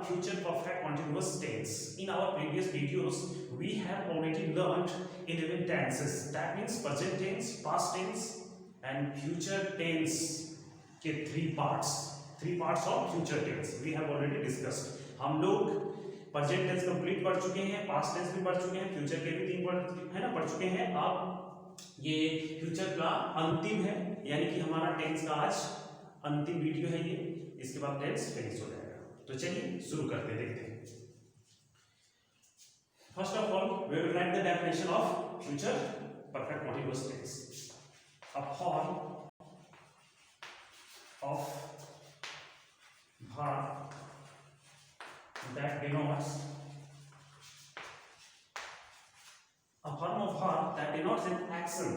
future perfect continuous tense. In our previous videos, we have already learned 11 tenses. That means present tense, past tense, and future tense. के three parts of future tense we have already discussed. हम लोग present tense complete पढ़ चुके हैं, past tense भी पढ़ चुके हैं, future के भी 3 है ना पढ़ चुके हैं. अब ये future का अंतिम है, यानी कि हमारा tense का आज अंतिम वीडियो है ये. इसके बाद tense फिनिश हो जाएगा. तो चलिए शुरू करते हैं, देखते हैं. First of all, we will write the definition of future perfect continuous tense. A form of verb that denotes an action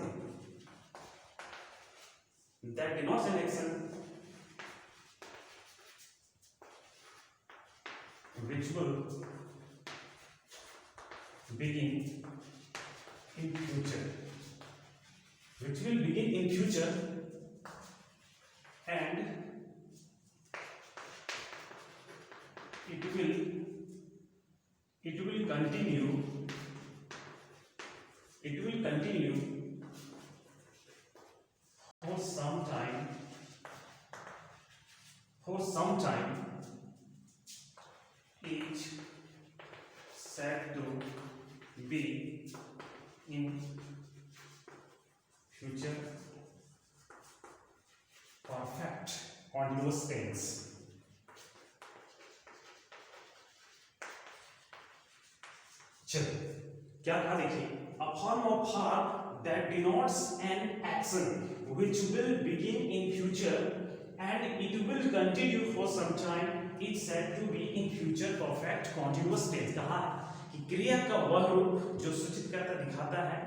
which will begin in future and it will continue for some time each said to be in future perfect continuous tense. चलिए क्या कहा, देखिए, a form of verb that denotes an action which will begin in future and it will continue for some time is said to be in future perfect continuous tense. कहा कि क्रिया का वह रूप जो सूचित करता दिखाता है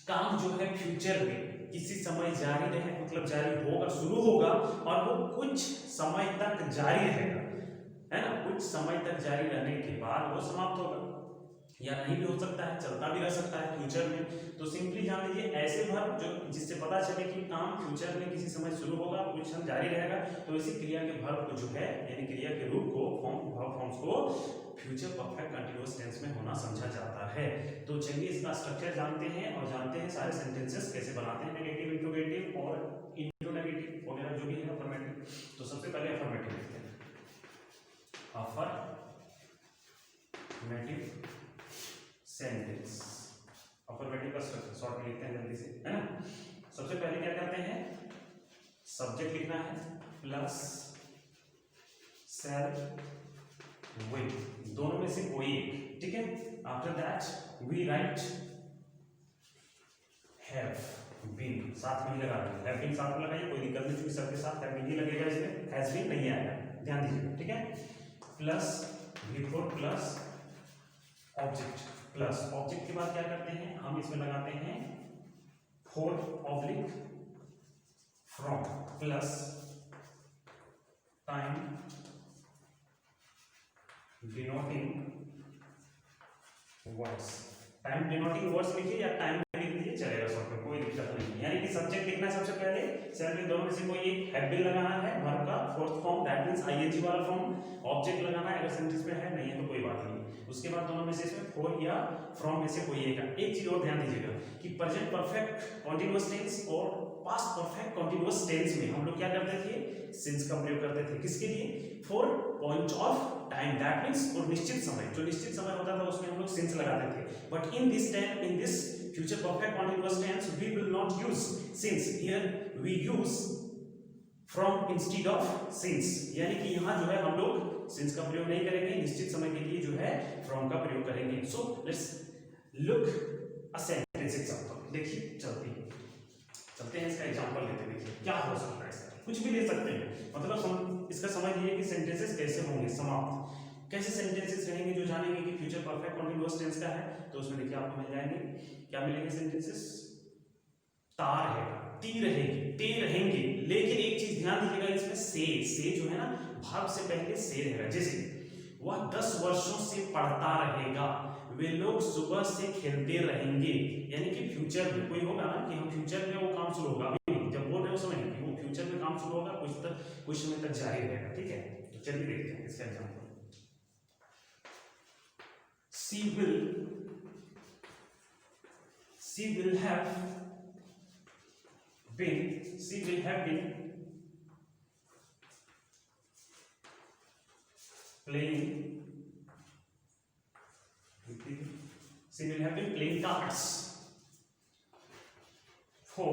काम जो है फ्यूचर में किसी समय जारी रहे, मतलब जारी होगा, शुरू होगा और वो कुछ समय तक जारी रहेगा, है ना. कुछ समय तक जारी रहने के बाद वो समाप्त होगा, या नहीं भी हो सकता है, चलता भी रह सकता है फ्यूचर में. तो सिंपली जान लीजिए ऐसे वर्ब जो जिससे पता चले कि काम फ्यूचर में किसी समय शुरू होगा, कुछ समय जारी रहेगा, तो इसी क्रिया के वर्ब को जो है यानी क्रिया के रूप को फॉर्म्स को फ्यूचर परफेक्ट कंटीन्यूअस टेंस में होना समझा जाता है. तो चलिए इसका स्ट्रक्चर जानते हैं और जानते हैं सारे सेंटेंसेस कैसे बनाते हैं, नेगेटिव, इंट्रोगेटिव और इंट्रोनेगेटिव वगैरह जो भी है अफर्मेटिव. तो सबसे पहले अफर्मेटिव लिखते हैं. अफर्मेटिव सेंटेंस, अफर्मेटिव का स्ट्रक्चर शॉर्ट में लिखते हैं जल्दी से, है ना. सबसे पहले क्या करते हैं, सब्जेक्ट लिखना है प्लस शैल विल, दोनों में से कोई एक, ठीक है. After that we write have been, साथ में ही लगा देंगे, हैव बीन साथ में लगाइए, कोई दिक्कत नहीं, क्योंकि सबके साथ हैव बीन ही लगेगा, इसमें हैज बीन नहीं आएगा, ध्यान दीजिए, ठीक है. प्लस बिफोर प्लस ऑब्जेक्ट के बाद क्या करते हैं हम इसमें लगाते हैं for oblique from plus time denoting words लिखिए या टाइम लिख दीजिए, चलेगा सब पे, कोई दिक्कत नहीं. यानी कि सब्जेक्ट लिखना है सबसे पहले, सेल में दोनों में से कोई एक, हैव बीन लगाना है वर्ब का fourth form, that means ING वाला फॉर्म, ऑब्जेक्ट लगाना है अगर सेंटेंस में है, नहीं है तो कोई बात नहीं. उसके बाद दोनों में से इसमें फॉर या फ्रॉम में से कोई एक. एक चीज और ध्यान दीजिएगा कि प्रेजेंट परफेक्ट कंटीन्यूअस टेंस और पास्ट परफेक्ट कंटीन्यूअस टेंस में हम लोग क्या करते थे, सिंस का प्रयोग करते थे. किसके लिए, for point of time, that means और निश्चित समय, जो निश्चित समय होता था उसमें हम लोग सिंस लगाते थे. But in this future perfect continuous tense we will not use since. Here we use from instead of since, यानी कि यहाँ जो है हम लोग since का प्रयोग नहीं करेंगे, निश्चित समय के लिए जो है from का प्रयोग करेंगे. So let's look a sentence example. देखिए चलते हैं इसका एग्जांपल लेते हैं. देखिए क्या हो सकता है इसका, कुछ भी ले सकते हैं, मतलब इसका समझ लीजिए कि सेंटेंसेस कैसे होंगे समाप्त, कैसे सेंटेंसेस रहेंगे जो जानेंगे कि फ्यूचर परफेक्ट कंटीन्यूअस टेंस का है. तो उसमें देखिए आपको मिल जाएंगे, क्या मिलेंगे सेंटेंसेस, तार है, ती रहेगी, ते रहेंगे, लेकिन एक चीज ध्यान दीजिएगा इसमें से जो है ना भाव से पहले से रहेगा. जैसे वह 10 वर्षों से पढ़ता रहेगा, वे लोग सुबह से खेलते रहेंगे, यानी कि फ्यूचर में कोई होगा ना कि हम फ्यूचर में वो काम शुरू होगा, अभी नहीं, जब बोल रहे हो समय नहीं, वो फ्यूचर में काम शुरू होगा, कुछ समय तक जारी रहेगा. ठीक है, तो चलिए देखते हैं इसका example. she will have been playing cards for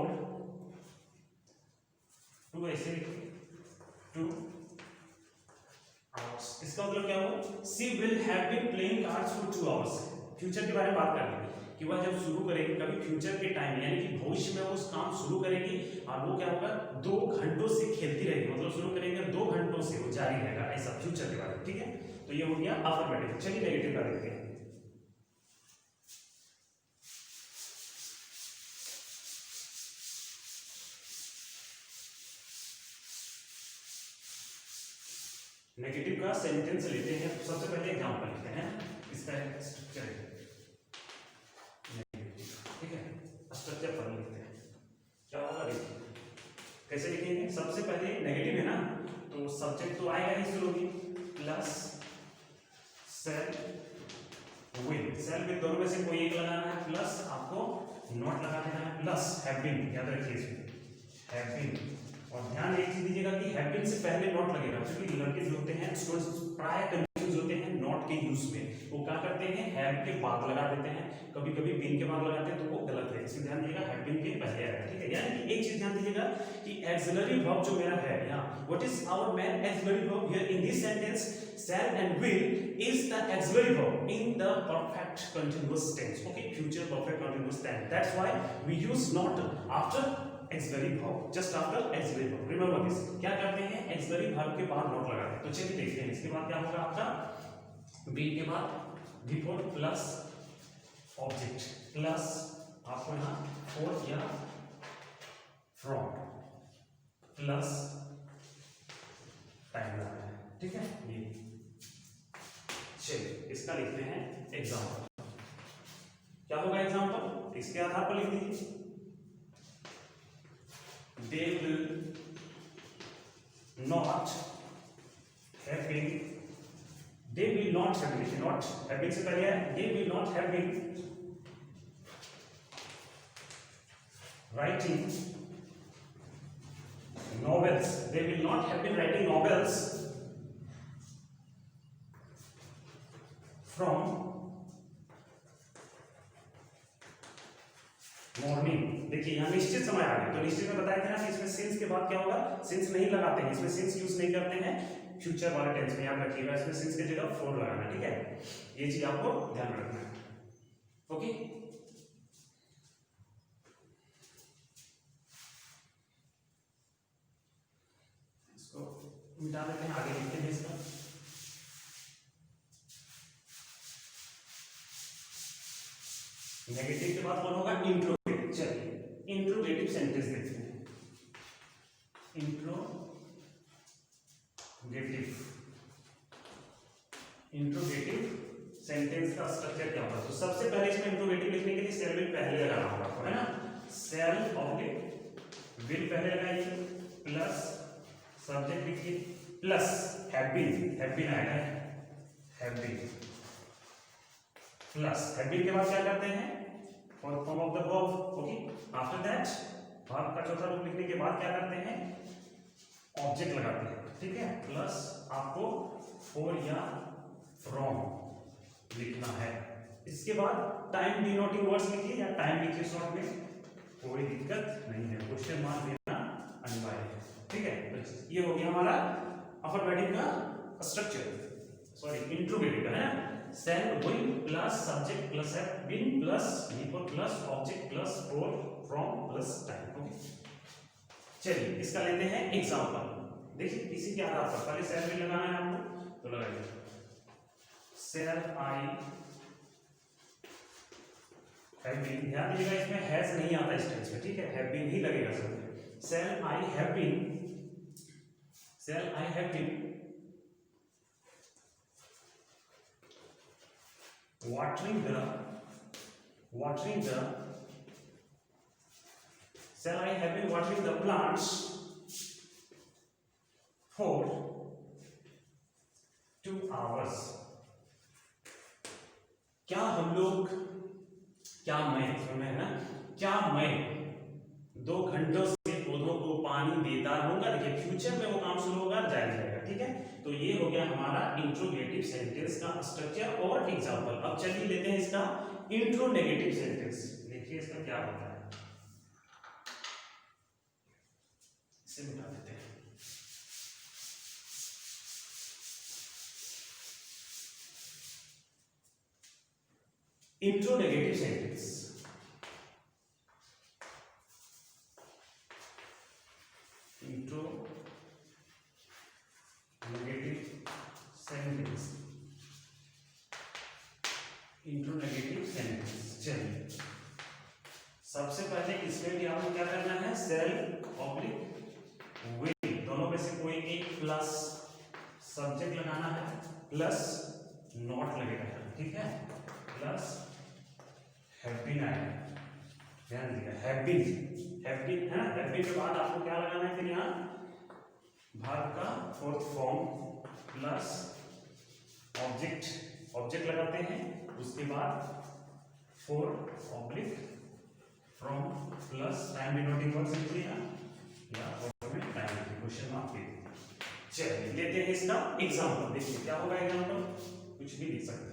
2 hours। इसका मतलब क्या हुआ? she will have been playing cards for 2 hours। Future के बारे में बात कर रहे हैं कि वह जब शुरू करेगी कभी फ्यूचर के टाइम यानी कि भविष्य में वो उस काम शुरू करेगी और वो क्या होगा 2 घंटों से खेलती रहेगी, मतलब शुरू करेंगे 2 घंटों से वो जारी रहेगा, ऐसा फ्यूचर के बारे में। ठीक है, तो ये हो गया अफर्मेटिव। चलिए नेगेटिव का देखते हैं। नेगेटिव का सेंटेंस लेते हैं। सबसे पहले एग्जांपल लेते हैं, इसका स्ट्रक्चर है नेगेटिव। ठीक है, स्ट्रक्चर पर लिखते हैं क्या होगा, देखिए कैसे लिखेंगे। सबसे पहले नेगेटिव है ना, तो सब्जेक्ट तो आएगा ही शुरू में, प्लस सेल विद दोनों में से कोई एक लगाना है, प्लस आपको नॉट लगा देना है, प्लस हैव बीन, याद रखिए इसमें हैव बीन। और ध्यान एक चीज दीजिएगा कि हैव बीन से पहले नॉट लगेगा, क्योंकि लड़के जो होते हैं स्टूडेंट्स प्राय कंफ्यूज होते हैं नॉट के यूज में। वो क्या करते हैं, हैव के बाद लगा देते हैं, कभी कभी बीन के बाद लगाते हैं, तो वो गलत है। इसमें ध्यान दीजिएगा हैव बीन के पहले आएगा। ठीक है, यानी कि एक चीज ध्यान दीजिएगा कि एक्सिलरी वर्ब जो मेरा है यहाँ, what is our main auxiliary verb here in this sentence, shall and will is the auxiliary verb in the perfect continuous tense। Okay, future perfect continuous tense, that's why we use not after auxiliary verb, just after auxiliary verb। remember this, क्या करते हैं auxiliary verb के बाद not लगाते हैं। तो चलिए देखते हैं इसके बाद क्या होगा आपका, be के बाद before प्लस ऑब्जेक्ट प्लस आपको यहाँ for या from प्लस टाइम लगाना है। ठीक है, ये चलिए इसका लिखते हैं एग्जाम्पल। क्या होगा एग्जाम्पल, इसके आधार पर लिख दीजिए। They will not have been, they will not have been, not have been से पहले है, they will not have been writing novels, they will not have been writing novels from morning. देखिए यहाँ निश्चित समय आ गया, तो निश्चित में बताया था ना कि इसमें सिंस के बाद क्या होगा, सिंस नहीं लगाते हैं, इसमें सिंस यूज नहीं करते हैं फ्यूचर वाले टेंस में, याद रखिएगा इसमें सिंस की जगह फॉर लगाना। ठीक है, ये चीज आपको ध्यान रखना है। ओके, इसको मिटा देते हैं, आगे लिखते हैं इसका। नेगेटिव के बाद कौन होगा, इंट्रोगेटिव। चलिए इंट्रोगेटिव सेंटेंस देखते हैं। इंट्रोगेटिव सेंटेंस का स्ट्रक्चर क्या होगा, तो सबसे पहले इसमें इंट्रोगेटिव लिखने के लिए सेल विल पहले लगाना होगा आपको, है ना। सेल ऑब्जेक्ट विल पहले लगाइए, प्लस सब्जेक्ट लिखिए, प्लस हैव बीन आएगा, have been plus have been के बाद क्या करते हैं, form of the verb. Okay, after that verb का चौथा रूप लिखने के बाद क्या करते हैं, ऑब्जेक्ट लगाते हैं। ठीक है, प्लस आपको फॉर या फ्रॉम लिखना है। इसके बाद टाइम डिनोटिंग वर्ड्स लिखिए या टाइम लिखिए शॉर्ट में, कोई दिक्कत नहीं है, क्वेश्चन मार्क देना अनिवार्य है। ठीक है, तो ये हो गया हमारा अफर्मेटिव का स्ट्रक्चर, सॉरी इंट्रोगेटिव का, है ना। Shall will plus subject plus have been plus before plus object plus for from plus time. Okay, चलिए इसका लेते हैं एग्जांपल। देखिए इसी के आधार पर पहले सेल विल लगाना है आपको, तो लगाइए सेल आई हैव बीन। ध्यान दीजिएगा इसमें हैज नहीं आता इस टेंस में, ठीक है, हैव बीन ही लगेगा सब। Shall I have been watering the shall I have been watering the plants for 2 hours। क्या हम लोग, क्या मैं, सुनना है ना, क्या मैं 2 घंटों से पौधों को पानी देता रहूंगा। देखिए फ्यूचर में वो काम शुरू होगा, जारी रहेगा, ठीक है। तो ये हो गया हमारा इंट्रोगेटिव सेंटेंस का स्ट्रक्चर और एग्जांपल। अब चलिए लेते हैं इसका इंट्रोनेगेटिव सेंटेंस। देखिए इसका क्या होता है, इसे मिटा देते हैं। इंट्रोनेगेटिव सेंटेंस, इंट्रोनेगेटिव सेंटेंस। चलिए सबसे पहले इसमें भी आपको क्या करना है, सेल ऑब्लिक विल, दोनों में से कोई एक प्लस सब्जेक्ट लगाना है, प्लस नॉट लगेगा, ठीक है, प्लस हैव बीन आएगा, ध्यान दीजिएगा, हैव बीन है ना। हैव बीन के बाद आपको क्या लगाना है, फिर यहाँ भाग का फोर्थ फॉर्म प्लस ऑब्जेक्ट लगाते हैं, उसके बाद for oblique from plus time denoting words लिखिए या और में टाइम की क्वेश्चन मार्क दे। चलिए लेते हैं इसका एग्जांपल। देखिए क्या होगा एग्जांपल, कुछ भी लिख सकते हैं।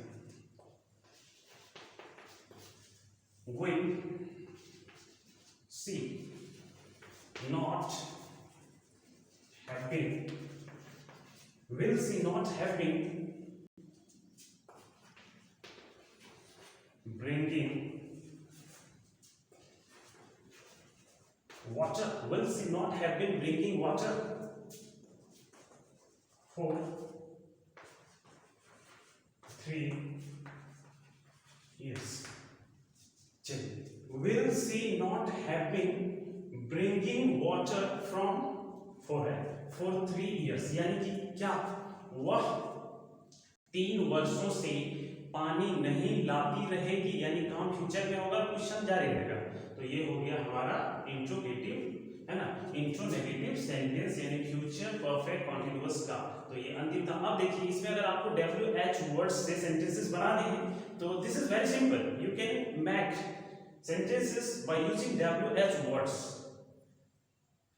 Will she not have been, will she not have been bringing water, will she not have been bringing water for 3 years? Will she not have been bringing water from for 3 years, यानी कि क्या वह 3 वर्षों से पानी नहीं लाती रहेगी, यानी काम फ्यूचर में होगा, क्वेश्चन जारी रहेगा। तो ये हो गया हमारा इंट्रोगेटिव, है ना, इंट्रोनेगेटिव सेंटेंस यानी फ्यूचर परफेक्ट कॉन्टिन्यूअस का। तो ये अंतिम था। अब देखिए इसमें अगर आपको WH वर्ड्स से सेंटेंसेस बनाने हैं तो this is very simple, you can make sentences by using WH words.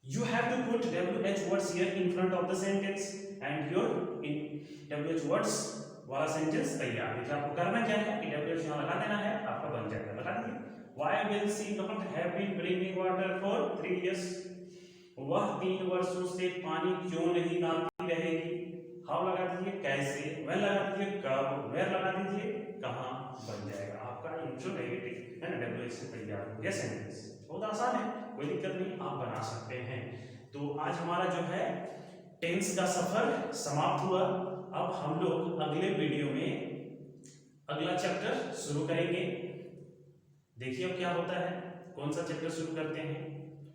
You have to put WH words here in front of the sentence and your WH words वाला sentence तैयार। देखिए आपको करना क्या है कि WH यहाँ लगा देना है, आपका बन जाएगा। लगा दीजिए, Why will she not have been bringing water for 3 years? वह 3 वर्षों से पानी क्यों नहीं लाती रहेगी। How लगा दीजिए, कैसे, when लगा दीजिए, कब, where लगा दीजिए, कहाँ, बन जाएगा आपका इंट्रोनेगेटिव, है ना, WH से तैयार हो गया सेंटेंस। बहुत आसान है, कोई दिक्कत नहीं, आप बना सकते हैं। तो आज हमारा जो है टेंस का सफर समाप्त हुआ। अब हम लोग अगले वीडियो में अगला चैप्टर शुरू करेंगे। देखिए अब क्या होता है, कौन सा चैप्टर शुरू करते हैं।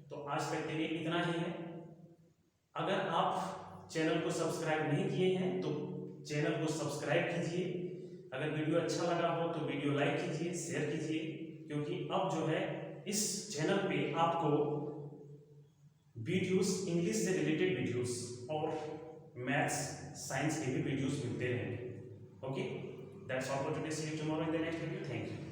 तो आज तक के लिए इतना ही है। अगर आप चैनल को सब्सक्राइब नहीं किए हैं तो चैनल को सब्सक्राइब कीजिए। अगर वीडियो अच्छा लगा हो तो वीडियो लाइक कीजिए, शेयर कीजिए, क्योंकि अब जो है इस चैनल पे आपको वीडियोस, इंग्लिश से रिलेटेड वीडियोस और मैथ्स साइंस के भी वीडियोस मिलते रहेंगे। Okay, that's all for today, see you tomorrow in the next video. Thank you.